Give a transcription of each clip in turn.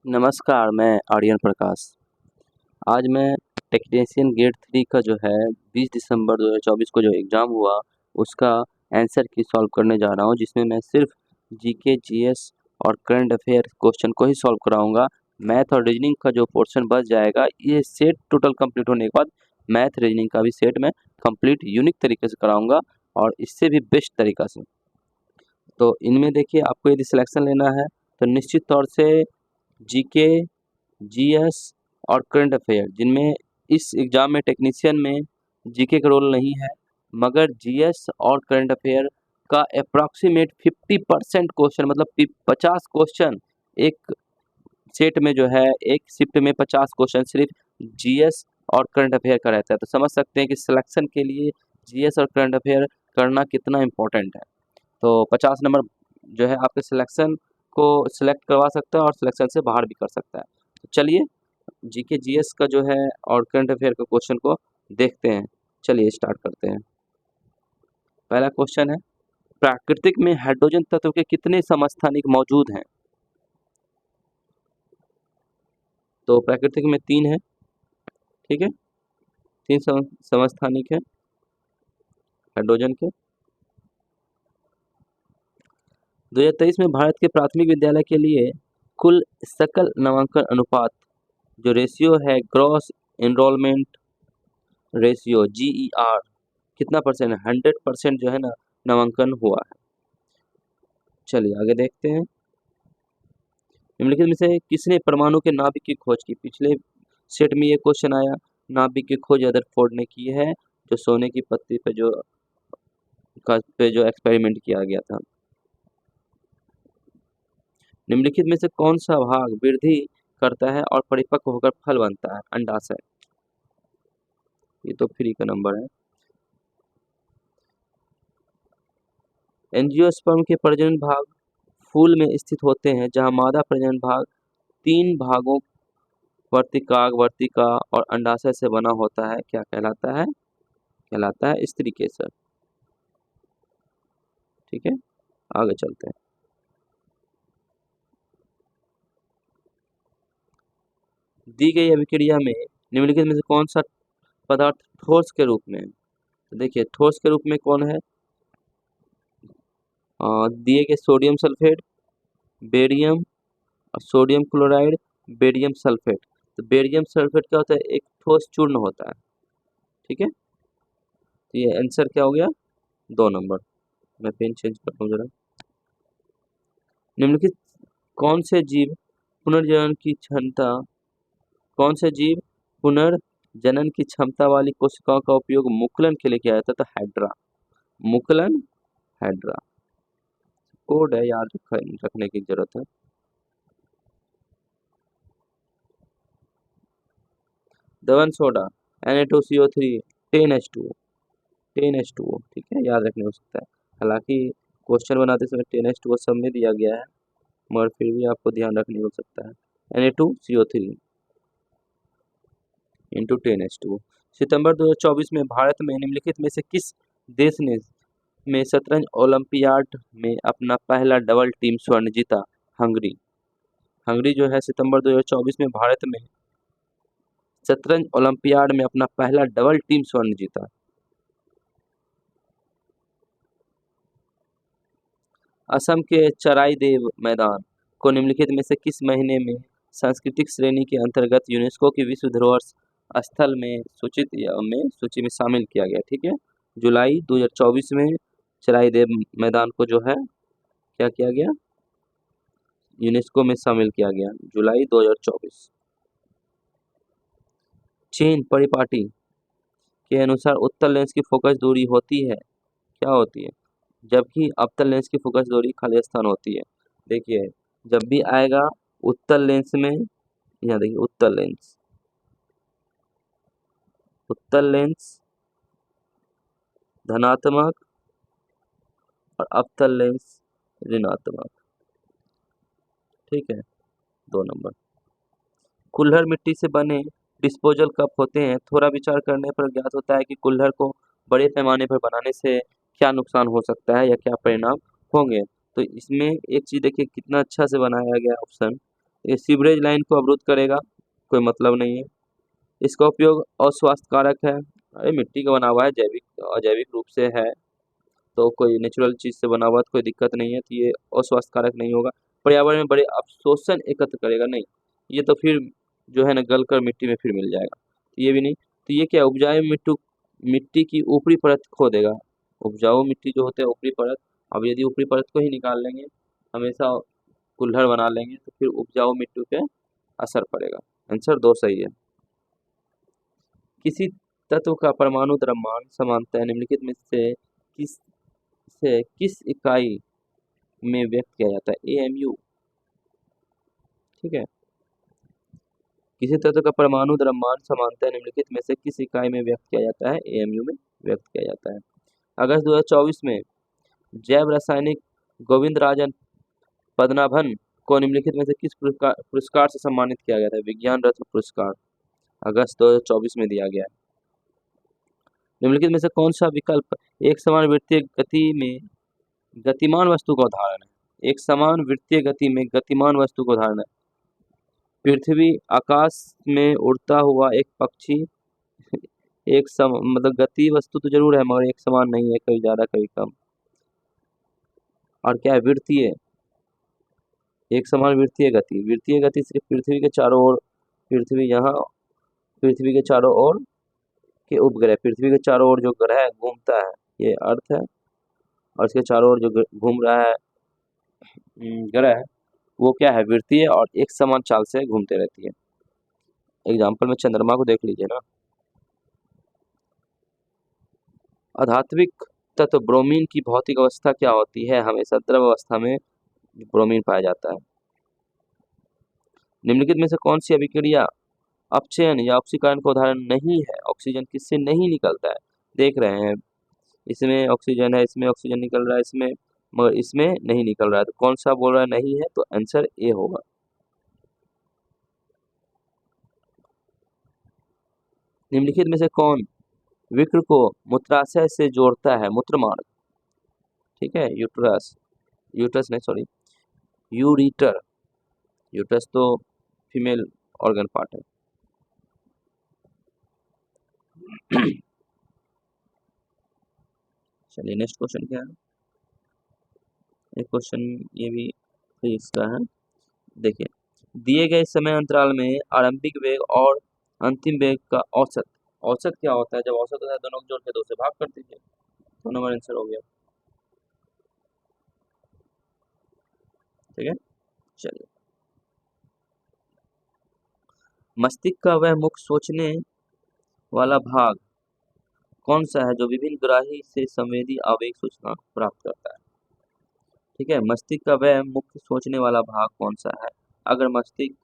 नमस्कार, मैं आर्यन प्रकाश। आज मैं टेक्नीशियन ग्रेड 3 का जो है 20 दिसंबर 2024 को जो एग्ज़ाम हुआ, उसका आंसर की सॉल्व करने जा रहा हूँ, जिसमें मैं सिर्फ जीके, जीएस और करंट अफेयर क्वेश्चन को ही सॉल्व कराऊँगा। मैथ और रीजनिंग का जो पोर्शन बच जाएगा, ये सेट टोटल कंप्लीट होने के बाद मैथ, रीजनिंग का भी सेट मैं कंप्लीट यूनिक तरीके से कराऊँगा और इससे भी बेस्ट तरीक़ा से। तो इनमें देखिए, आपको यदि सिलेक्शन लेना है, तो निश्चित तौर से जीके, जीएस और करंट अफेयर, जिनमें इस एग्ज़ाम में टेक्नीशियन में जीके का रोल नहीं है, मगर जीएस और करंट अफेयर का अप्रॉक्सीमेट 50% क्वेश्चन, मतलब 50 क्वेश्चन एक सेट में जो है, एक शिफ्ट में 50 क्वेश्चन सिर्फ जीएस और करंट अफेयर का रहता है। तो समझ सकते हैं कि सिलेक्शन के लिए जीएस और करंट अफेयर करना कितना इम्पोर्टेंट है। तो 50 नंबर जो है आपके सिलेक्शन को सिलेक्ट करवा सकता है और सिलेक्शन से बाहर भी कर सकता है। तो चलिए, जीके जीएस का जो है और करंट अफेयर का क्वेश्चन को देखते हैं। चलिए स्टार्ट करते हैं। पहला क्वेश्चन है, प्राकृतिक में हाइड्रोजन तत्व के कितने समस्थानिक मौजूद हैं? तो प्राकृतिक में 3 है, ठीक है, 3 समस्थानिक है हाइड्रोजन के। 2023 में भारत के प्राथमिक विद्यालय के लिए कुल सकल नामांकन अनुपात, जो रेशियो है ग्रॉस एनरोलमेंट रेशियो GER, कितना परसेंट है? 100% जो है ना नामांकन हुआ है। चलिए आगे देखते हैं। निम्नलिखित में से किसने परमाणु के नाभिक की खोज की? पिछले सेट में ये क्वेश्चन आया, नाभिक की खोज रदरफोर्ड ने की है, जो सोने की पत्ती पे जो एक्सपेरिमेंट किया गया था। निम्नलिखित में से कौन सा भाग वृद्धि करता है और परिपक्व होकर फल बनता है? अंडाशय। ये तो फ्री का नंबर है। एंजियोस्पर्म के प्रजनन भाग फूल में स्थित होते हैं, जहां मादा प्रजनन भाग 3 भागों वर्तिकाग्र, वर्तिका और अंडाशय से बना होता है। क्या कहलाता है? कहलाता है स्त्री केसर। ठीक है, आगे चलते हैं। दी गई अभिक्रिया में निम्नलिखित में से कौन सा पदार्थ ठोस के रूप में है? तो देखिए, ठोस के रूप में कौन है? दिए गए सोडियम सल्फेट, बेरियम और सोडियम क्लोराइड, बेरियम सल्फेट। तो बेरियम सल्फेट क्या होता है? एक ठोस चूर्ण होता है। ठीक है, तो ये आंसर क्या हो गया? 2 नंबर। मैं पेन चेंज करता हूँ जरा। निम्नलिखित कौन से जीव पुनर्जनन की क्षमता कौन से जीव पुनर्जनन की क्षमता वाली कोशिकाओं का उपयोग मुकुलन के लिए किया जाता है? तो हाइड्रा, मुकुलन हाइड्रा। कोड है, याद रखने की जरूरत है। दवन सोडा Na2CO3 10H2O 10H2O, ठीक है, याद रखने हो सकता है। हालांकि क्वेश्चन बनाते समय 10H2O सब में दिया गया है, मगर फिर भी आपको ध्यान रखने हो सकता है। Na2CO3 into 10H2O। सितंबर 2024 में भारत में निम्नलिखित में से किस देश ने में शतरंज ओलंपियाड में अपना पहला डबल टीम स्वर्ण जीता? हंगरी। हंगरी जो है सितंबर 2024 में भारत में शतरंज ओलंपियाड में अपना पहला डबल टीम स्वर्ण जीता। असम के चराईदेव मैदान को निम्नलिखित में से किस महीने में सांस्कृतिक श्रेणी के अंतर्गत यूनेस्को की विश्व धरोहर स्थल में सूची में शामिल किया गया? ठीक है, जुलाई 2024 में चराईदेव मैदान को जो है क्या किया गया? यूनेस्को में शामिल किया गया, जुलाई 2024। चीन परिपाटी के अनुसार उत्तल लेंस की फोकस दूरी होती है, क्या होती है? जबकि अवतल लेंस की फोकस दूरी खाली स्थान होती है। देखिए, जब भी आएगा उत्तल लेंस में, यहाँ देखिए उत्तल लेंस धनात्मक और अवतल लेंस ऋणात्मक। ठीक है, 2 नंबर। कुल्हड़ मिट्टी से बने डिस्पोजल कप होते हैं। थोड़ा विचार करने पर ज्ञात होता है कि कुल्हड़ को बड़े पैमाने पर बनाने से क्या नुकसान हो सकता है या क्या परिणाम होंगे। तो इसमें एक चीज़ देखिए कितना अच्छा से बनाया गया ऑप्शन। ये सीवरेज लाइन को अवरुद्ध करेगा, कोई मतलब नहीं है। इसका उपयोग अस्वास्थ्यकारक है। अरे मिट्टी का बना हुआ है, जैविक अजैविक रूप से है, तो कोई नेचुरल चीज़ से बना हुआ तो कोई दिक्कत नहीं है, तो ये अस्वास्थ्यकारक नहीं होगा। पर्यावरण में बड़े अवशोषण एकत्र करेगा, नहीं, ये तो फिर जो है ना गल कर मिट्टी में फिर मिल जाएगा, तो ये भी नहीं। तो ये क्या, उपजाऊ मिट्टी की ऊपरी परत खो देगा। उपजाऊ मिट्टी जो होते हैं ऊपरी परत, अब यदि ऊपरी परत को ही निकाल लेंगे, हमेशा कुल्हड़ बना लेंगे, तो फिर उपजाऊ मिट्टी पे असर पड़ेगा। आंसर 2 सही है। किसी तत्व का परमाणु द्रव्यमान समानतः निम्नलिखित में से किस इकाई में व्यक्त किया जाता है? एएमयू। ठीक है, किसी तत्व का परमाणु द्रव्यमान समानतः निम्नलिखित में से किस इकाई में व्यक्त किया जाता है? एएमयू में व्यक्त किया जाता है। अगस्त 2024 में जैव रासायनिक गोविंद राजन पद्मनाभन को निम्नलिखित में से किस पुरस्कार से सम्मानित किया गया था? विज्ञान रत्न पुरस्कार अगस्त 2024 में दिया गया है। निम्नलिखित में से कौन सा विकल्प एक समान वृत्तीय गति में गतिमान वस्तु का उदाहरण है? एक समान वृत्तीय गति में गतिमान वस्तु का उदाहरण है। पृथ्वी आकाश में उड़ता हुआ एक पक्षी मतलब गति वस्तु तो जरूर है मगर एक समान नहीं है, कभी ज्यादा कभी कम। और क्या है? वृत्तीय, एक समान वृत्तीय गति। वृत्तीय गति सिर्फ पृथ्वी के चारों ओर, पृथ्वी यहाँ, पृथ्वी के चारों ओर के उपग्रह, पृथ्वी के चारों ओर जो ग्रह घूमता है, ये अर्थ है, और इसके चारों ओर जो घूम रहा है ग्रह, वो क्या है? वृत्तीय और एक समान चाल से घूमते रहती है। एग्जाम्पल में चंद्रमा को देख लीजिए ना। अधात्विक तत्व ब्रोमीन की भौतिक अवस्था क्या होती है? हमेशा द्रव अवस्था में ब्रोमीन पाया जाता है। निम्नलिखित में से कौन सी अभिक्रिया अपचयन या ऑक्सीकरण का उदाहरण नहीं है? ऑक्सीजन किससे नहीं निकलता है? देख रहे हैं, इसमें ऑक्सीजन है, इसमें ऑक्सीजन निकल रहा है, इसमें, मगर इसमें नहीं निकल रहा है, तो कौन सा बोल रहा है नहीं है? तो आंसर ए होगा। निम्नलिखित में से कौन विक्र को मूत्राशय से जोड़ता है? मूत्र मार्ग। ठीक है, यूट्रस, यूट्रस नहीं, सॉरी, यूरिटर। यूट्रस तो फीमेल ऑर्गन पार्ट है। चलिए नेक्स्ट क्वेश्चन क्या है? एक क्वेश्चन ये भी फिजिक्स का है। देखिए, दिए गए समय अंतराल में आरंभिक वेग और अंतिम वेग का औसत, औसत क्या होता है? जब औसत होता है दोनों को जोड़ के 2 से भाग कर दीजिए, तो नंबर आंसर हो गया। ठीक है, चलिए। मस्तिष्क का वह मुख्य सोचने वाला भाग कौन सा है जो विभिन्न ग्राही से संवेदी आवेग सूचना प्राप्त करता है? ठीक है, मस्तिष्क का वह मुख्य सोचने वाला भाग कौन सा है? अगर मस्तिष्क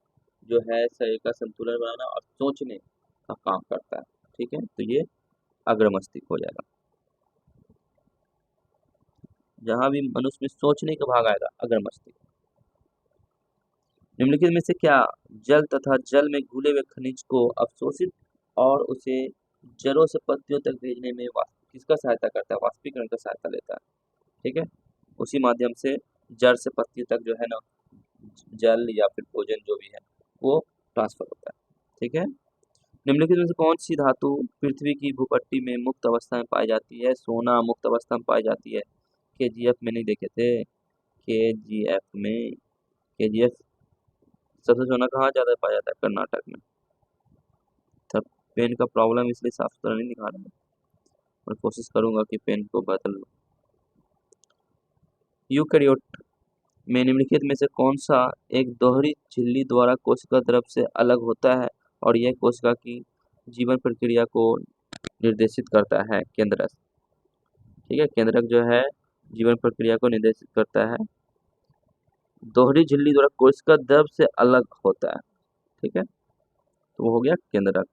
जो है शरीर का संतुलन बनाना और सोचने का काम करता है, ठीक है, तो ये अग्र मस्तिष्क हो जाएगा। जहां भी मनुष्य में सोचने का भाग आएगा, अग्र मस्तिष्क। निम्नलिखित में से क्या जल तथा जल में घुले हुए खनिज को अवशोषित और उसे जड़ों से पत्तियों तक भेजने में किसका सहायता करता है? वाष्पीकरण का सहायता लेता है। ठीक है, उसी माध्यम से जड़ से पत्ती तक जो है ना जल या फिर भोजन जो भी है वो ट्रांसफर होता है। ठीक है, निम्नलिखित में से कौन सी धातु पृथ्वी की भूपट्टी में मुक्त अवस्था में पाई जाती है? सोना मुक्त अवस्था में पाई जाती है। केजीएफ में नहीं देखे थे? केजीएफ में, केजीएफ सबसे सोना कहाँ ज्यादा पाया जाता है? कर्नाटक में। तब पेन का प्रॉब्लम इसलिए साफ सुथरा नहीं दिखा रहा है, और कोशिश करूंगा कि पेन को बदल लूं। यूकैरियोट में निम्नलिखित में से कौन सा एक दोहरी झिल्ली द्वारा कोशिका द्रव से अलग होता है और यह कोशिका की जीवन प्रक्रिया को निर्देशित करता है? केंद्रक। ठीक है, केंद्रक जो है जीवन प्रक्रिया को निर्देशित करता है। दोहरी झिल्ली द्वारा कोशिका द्रव से अलग होता है। ठीक है, तो वो हो गया केंद्रक।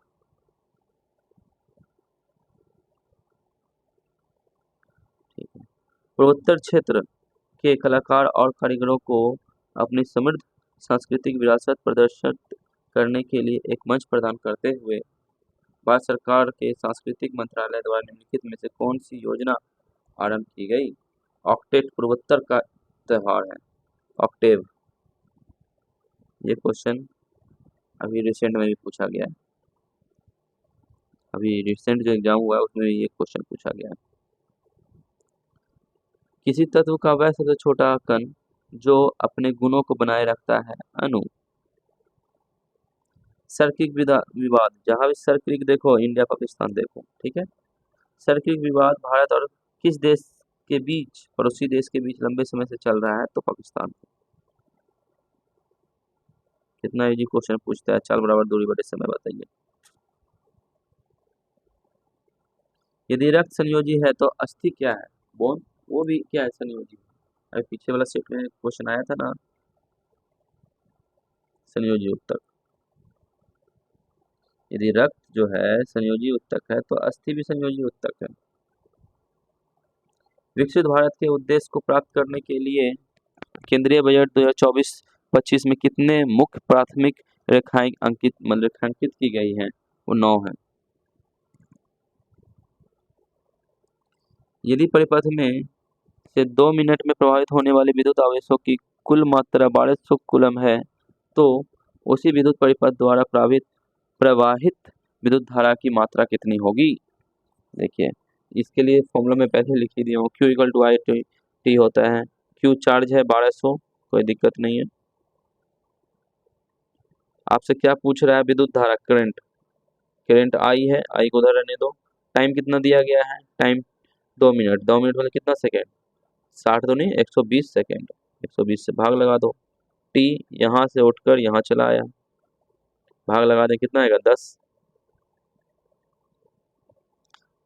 ठीक है, पूर्वोत्तर क्षेत्र के कलाकार और कारीगरों को अपनी समृद्ध सांस्कृतिक विरासत प्रदर्शित करने के लिए एक मंच प्रदान करते हुए भारत सरकार के सांस्कृतिक मंत्रालय द्वारा निम्नलिखित में से कौन सी योजना आरंभ की गई? ऑक्टेव पूर्वोत्तर का त्योहार है, ऑक्टेव। ये क्वेश्चन अभी रिसेंट में भी पूछा गया है। अभी रिसेंट जो एग्जाम हुआ है उसमें भी ये क्वेश्चन पूछा गया है। किसी तत्व का वह सबसे छोटा कण जो अपने गुणों को बनाए रखता है, अणु। सर्किक विवाद, जहां भी सर्किक देखो इंडिया पाकिस्तान देखो, ठीक है। सर्किक विवाद भारत और किस देश के बीच, पड़ोसी देश के बीच लंबे समय से चल रहा है, तो पाकिस्तान। कितना इजी क्वेश्चन पूछता है, चाल बराबर दूरी बटे समय, बताइए। यदि रक्त संयोजी है तो अस्थि क्या है, बोन। वो भी क्या है, संयोजी। अरे पीछे वाला सेट में क्वेश्चन आया था ना, संयोजी उत्तक। यदि रक्त जो है संयोजी उत्तक है तो अस्थि भी संयोजी उत्तक है। विकसित भारत के उद्देश्य को प्राप्त करने के लिए केंद्रीय बजट 2024-25 में कितने मुख्य प्राथमिक रेखाएं अंकित मतलब रेखांकित की गई हैं, वो 9 है। यदि परिपथ में से 2 मिनट में प्रवाहित होने वाले विद्युत आवेशों की कुल मात्रा 1200 कूलम है, तो उसी विद्युत परिपथ द्वारा प्रवाहित विद्युत धारा की मात्रा कितनी होगी। देखिए, इसके लिए फॉर्मूला में पहले लिख ही दिया हूँ, Q equal to I T होता है। Q चार्ज है 1200, कोई दिक्कत नहीं है। आपसे क्या पूछ रहा है, विद्युत धारा करंट। करंट आई है, आई को उधर रहने दो। टाइम कितना दिया गया है, टाइम 2 मिनट। 2 मिनट मतलब कितना सेकेंड, 60 तो नहीं, 120 सेकेंड। 120 से भाग लगा दो। टी यहाँ से उठकर यहाँ चला आया, भाग लगा दे, कितना आएगा, 10।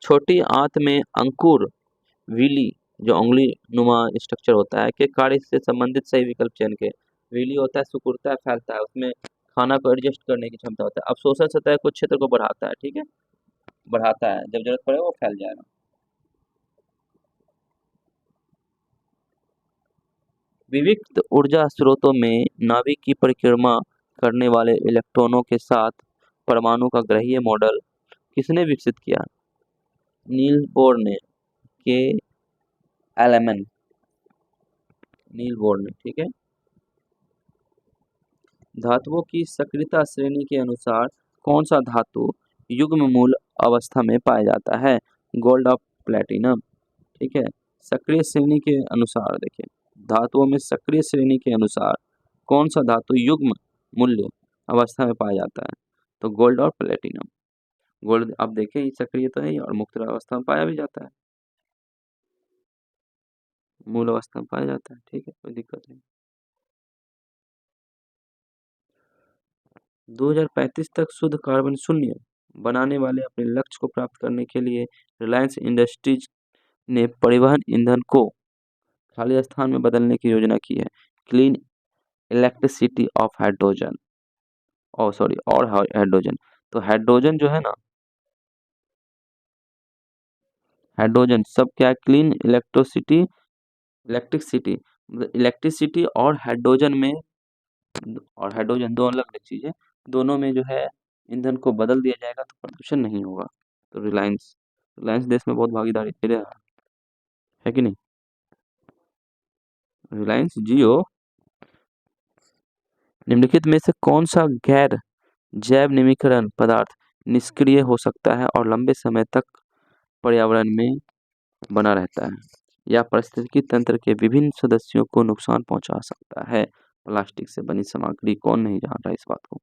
छोटी आंत में अंकुर विली, जो उंगली नुमा स्ट्रक्चर होता है, के कार्य से संबंधित सही विकल्प चयन के। विली होता है, सिकुड़ता है, फैलता है, उसमें खाना को एडजस्ट करने की क्षमता होता है। अवशोषण सतह कुछ क्षेत्र को बढ़ाता है, ठीक है, बढ़ाता है, जब जरूरत पड़े वो फैल जाएगा। विविक्त ऊर्जा स्रोतों में नाभिक की परिक्रमा करने वाले इलेक्ट्रॉनों के साथ परमाणु का ग्रहीय मॉडल किसने विकसित किया, नील बोर ने, के एलएमएन, नील बोर ने, ठीक है। धातुओं की सक्रियता श्रेणी के अनुसार कौन सा धातु युग्म मूल अवस्था में पाया जाता है, गोल्ड ऑफ प्लेटिनम, ठीक है। सक्रिय श्रेणी के अनुसार देखिए, धातुओं में सक्रिय श्रेणी के अनुसार कौन सा धातु युग्म मूल्य अवस्था में पाया जाता है, तो गोल्ड और प्लेटिनम। गोल्ड आप देखिए सक्रिय तो है और मुक्त अवस्था में पाया भी जाता है, मूल अवस्था में पाया जाता है, ठीक है, कोई दिक्कत नहीं। 2035 तक शुद्ध कार्बन शून्य बनाने वाले अपने लक्ष्य को प्राप्त करने के लिए रिलायंस इंडस्ट्रीज ने परिवहन ईंधन को खाली स्थान में बदलने की योजना की है, क्लीन इलेक्ट्रिसिटी ऑफ हाइड्रोजन, और हाइड्रोजन। तो हाइड्रोजन जो है ना, हाइड्रोजन सब क्या है, क्लीन इलेक्ट्रिसिटी मतलब इलेक्ट्रिसिटी और हाइड्रोजन में, और हाइड्रोजन दो अलग अलग चीज है, दोनों में जो है ईंधन को बदल दिया जाएगा तो प्रदूषण नहीं होगा। तो रिलायंस रिलायंस देश में बहुत भागीदारी दे रहा है कि नहीं, रिलायंस जियो। निम्नलिखित में से कौन सा गैर जैव निमीकरण पदार्थ निष्क्रिय हो सकता है और लंबे समय तक पर्यावरण में बना रहता है या पारिस्थितिकी तंत्र के विभिन्न सदस्यों को नुकसान पहुंचा सकता है। प्लास्टिक से बनी सामग्री, कौन नहीं जान रहा इस बात को,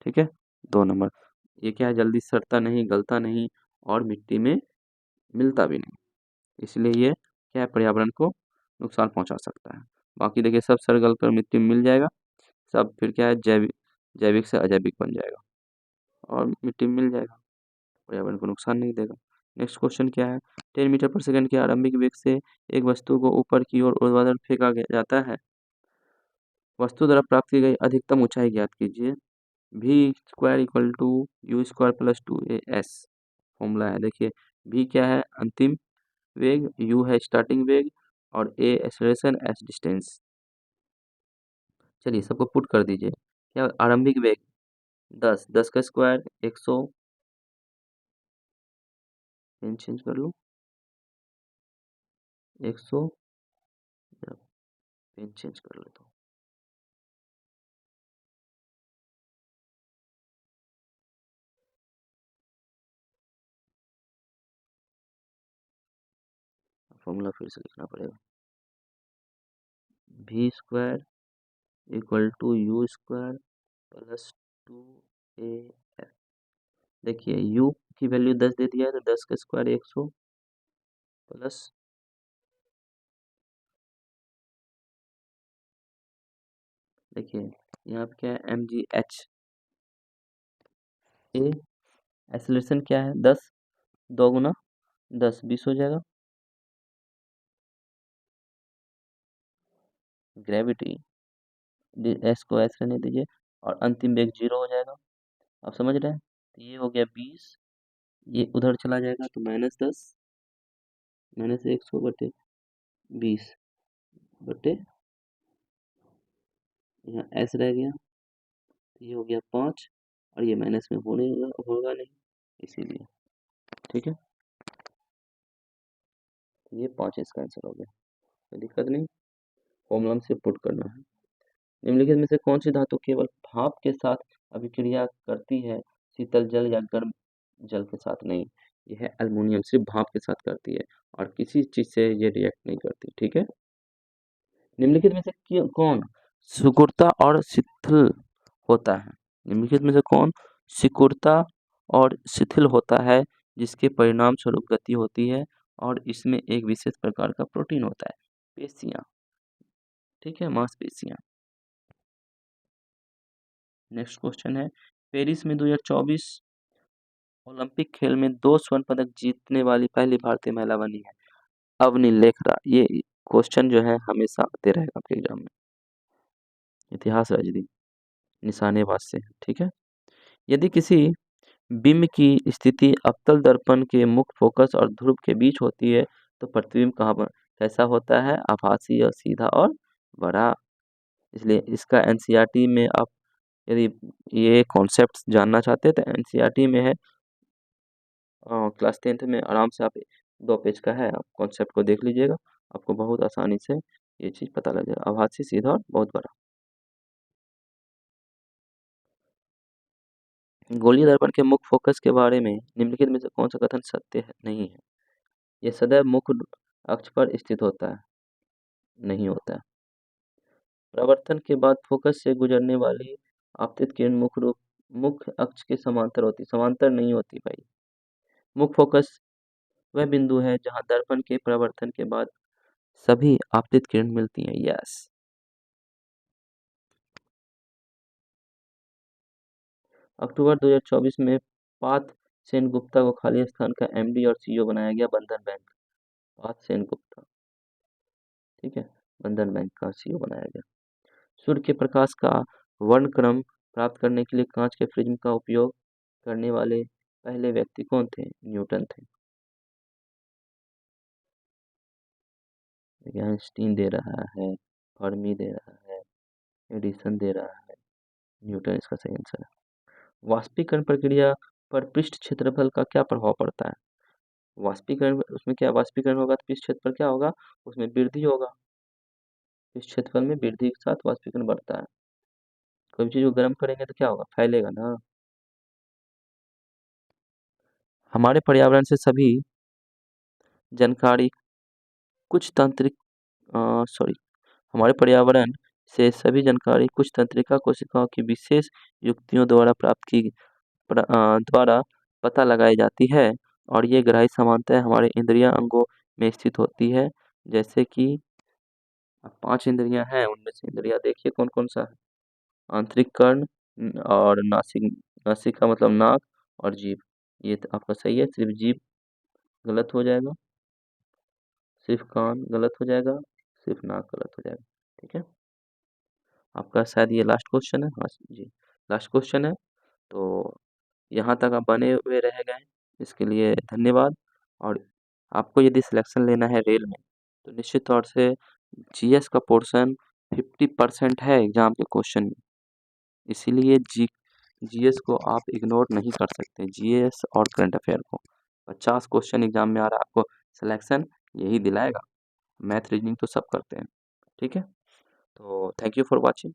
ठीक है। 2 नंबर, ये क्या है, जल्दी सड़ता नहीं, गलता नहीं और मिट्टी में मिलता भी नहीं, इसलिए ये क्या है, पर्यावरण को नुकसान पहुंचा सकता है। बाकी देखिए सब सड़ गल कर मिट्टी में मिल जाएगा, सब फिर क्या है, जैविक जैविक से अजैविक बन जाएगा और मिट्टी में मिल जाएगा, पर्यावरण को नुकसान नहीं देगा। नेक्स्ट क्वेश्चन क्या है, 10 मीटर पर सेकंड के आरंभिक वेग से एक वस्तु को ऊपर की ओर ऊर्ध्वाधर फेंका जाता है, वस्तु द्वारा प्राप्त की गई अधिकतम ऊंचाई ज्ञात कीजिए। v square equal to u square plus 2as formula है, देखिए v क्या है, अंतिम वेग, u है स्टार्टिंग वेग और a एक्सेलरेशन, s डिस्टेंस। चलिए सबको पुट कर दीजिए, क्या आरंभिक वेग 10, 10 का स्क्वायर 100, पेन चेंज कर लो, 100, पेन चेंज कर लेता हूँ, फॉर्मूला फिर से लिखना पड़ेगा, v² equal to u² plus 2af। देखिए u की वैल्यू 10 दे दिया है, तो 10 का स्क्वायर 100 प्लस देखिए यहाँ पे क्या है, mgh ए, एक्सेलरेशन क्या है 10, 2 गुना 10 20 हो जाएगा। ग्रेविटी एस को एस रहने दीजिए और अंतिम वेग 0 हो जाएगा। आप समझ रहे हैं, तो ये हो गया 20, ये उधर चला जाएगा तो -10 -100/20 बटे यहाँ एस रह गया, तो ये हो गया 5 और ये माइनस में होगा नहीं, इसीलिए। ठीक है, ये 5 इसका आंसर हो गया, कोई दिक्कत नहीं। फॉर्मूला से पुट करना है। निम्नलिखित में से कौन सी धातु केवल भाप के साथ अभिक्रिया करती है, शीतल जल या गर्म जल के साथ नहीं? यह है एल्युमिनियम, सिर्फ भाप के साथ करती है और किसी चीज से ये रिएक्ट नहीं करती। ठीक है, निम्नलिखित में से कौन सिकुड़ता और शिथिल होता है? निम्नलिखित में से कौन सिकुड़ता और शिथिल होता है, जिसके परिणाम स्वरूप गति होती है और इसमें एक विशेष प्रकार का प्रोटीन होता है, पेशियां। ठीक है, मांसपेशियां। नेक्स्ट क्वेश्चन है, पेरिस में 2024 ओलंपिक खेल में 2 स्वर्ण पदक जीतने वाली पहली भारतीय महिला बनी है अवनी लेखरा। ये क्वेश्चन जो है हमेशा आते रहेगा आपके एग्जाम में, इतिहास रजनी निशानेबाज से। ठीक है, यदि किसी बिंब की स्थिति अवतल दर्पण के मुख्य फोकस और ध्रुव के बीच होती है तो प्रतिबिंब कैसा होता है? आभासी और सीधा और बड़ा। इसलिए इसका एनसीईआरटी में आप यदि ये कॉन्सेप्ट जानना चाहते हैं तो एनसीईआरटी में है, क्लास 10th में आराम से आप 2 पेज का है, आप कॉन्सेप्ट को देख लीजिएगा, आपको बहुत आसानी से ये चीज़ पता लग जाएगा, आभासी सीधा और बहुत बड़ा। गोलीय दर्पण के मुख्य फोकस के बारे में निम्नलिखित में से कौन सा कथन सत्य है नहीं है? ये सदैव मुख्य अक्ष पर स्थित होता है, नहीं होता है। परावर्तन के बाद फोकस से गुजरने वाली आपतित किरण मुख्य अक्ष के समांतर होती, समांतर नहीं होती भाई। मुख्य फोकस वह बिंदु है जहां दर्पण के परावर्तन के बाद सभी आपतित किरण मिलती हैं। यस। अक्टूबर 2024 में पार्थ सेनगुप्ता को खाली स्थान का एमडी और सीईओ बनाया गया, बंधन बैंक। पार्थ सेनगुप्ता, ठीक है, बंधन बैंक का सीईओ बनाया गया। सूर्य के प्रकाश का वर्णक्रम प्राप्त करने के लिए कांच के प्रिज्म का उपयोग करने वाले पहले व्यक्ति कौन थे? न्यूटन थे। आइंस्टीन दे रहा है, फर्मी दे रहा है, एडिसन दे रहा है, न्यूटन इसका सही आंसर है। वाष्पीकरण प्रक्रिया पर पृष्ठ क्षेत्रफल का क्या प्रभाव पड़ता है? वाष्पीकरण, उसमें क्या वाष्पीकरण होगा तो पृष्ठ क्षेत्रफल क्या होगा? उसमें वृद्धि होगा, पृष्ठ क्षेत्रफल में वृद्धि के साथ वाष्पीकरण बढ़ता है। कोई चीज को गर्म करेंगे तो क्या होगा? फैलेगा ना। हमारे पर्यावरण से सभी जानकारी कुछ तांत्रिक सॉरी हमारे पर्यावरण से सभी जानकारी कुछ तंत्रिका कोशिकाओं की विशेष युक्तियों द्वारा प्राप्त की द्वारा पता लगाई जाती है और ये ग्राही समानतः हमारे इंद्रिय अंगों में स्थित होती है। जैसे कि 5 इंद्रियां हैं, उनमें से इंद्रियां देखिए कौन कौन सा है? आंतरिक कर्ण और नासिक, नासिक का मतलब नाक, और जीभ। ये तो आपका सही है, सिर्फ जीभ गलत हो जाएगा, सिर्फ कान गलत हो जाएगा, सिर्फ नाक गलत हो जाएगा। ठीक है, आपका शायद ये लास्ट क्वेश्चन है। हाँ जी, लास्ट क्वेश्चन है। तो यहाँ तक आप बने हुए रह गए, इसके लिए धन्यवाद। और आपको यदि सिलेक्शन लेना है रेल में तो निश्चित तौर से जीएस का पोर्शन 50% है एग्जाम के क्वेश्चन में, इसीलिए जीएस को आप इग्नोर नहीं कर सकते। जीएस और करंट अफेयर को 50 क्वेश्चन एग्जाम में आ रहा है, आपको सिलेक्शन यही दिलाएगा। मैथ रीजनिंग तो सब करते हैं। ठीक है, तो थैंक यू फॉर वॉचिंग।